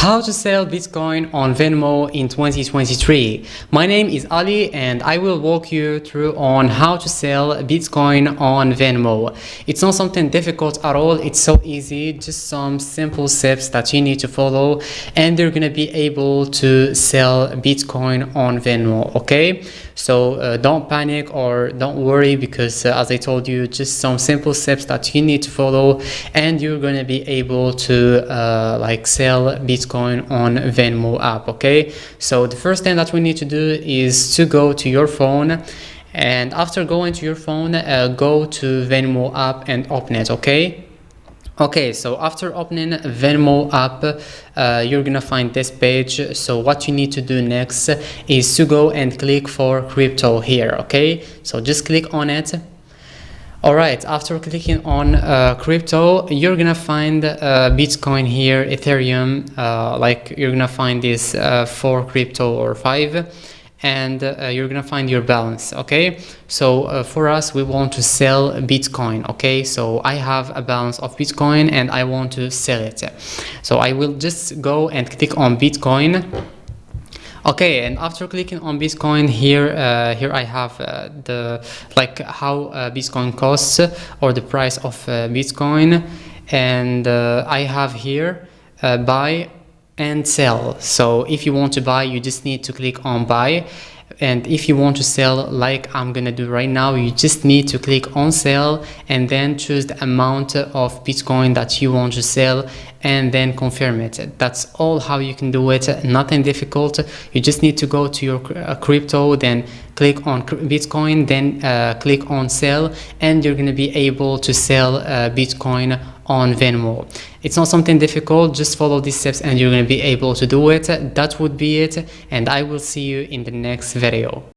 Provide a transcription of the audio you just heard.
How to sell Bitcoin on Venmo in 2023. My name is Ali and I will walk you through on how to sell Bitcoin on Venmo. It's not something difficult at all. It's so easy, just some simple steps that you need to follow and you're gonna be able to sell Bitcoin on Venmo. Okay, so don't panic or don't worry because as I told you, just some simple steps that you need to follow and you're gonna be able to sell Bitcoin on Venmo app. Okay, so the first thing that we need to do is to go to your phone, and after going to your phone, go to Venmo app and open it. Okay, so after opening Venmo app, you're gonna find this page. So what you need to do next is to go and click for crypto here. Okay, so just click on it. Alright, after clicking on crypto, you're gonna find Bitcoin here, Ethereum, you're gonna find this 4 crypto or 5, and you're gonna find your balance. Okay, so for us, we want to sell Bitcoin. Okay, so I have a balance of Bitcoin and I want to sell it. So I will just go and click on Bitcoin. Okay, and after clicking on Bitcoin here, here I have how Bitcoin costs or the price of Bitcoin, and I have here buy and sell. So if you want to buy, you just need to click on buy, and if you want to sell, like I'm gonna do right now, you just need to click on sell and then choose the amount of Bitcoin that you want to sell and then confirm it. That's all how you can do it, nothing difficult. You just need to go to your crypto, then click on Bitcoin, then click on sell, and you're gonna be able to sell Bitcoin on Venmo. It's not something difficult, just follow these steps and you're gonna be able to do it. That would be it, and I will see you in the next video.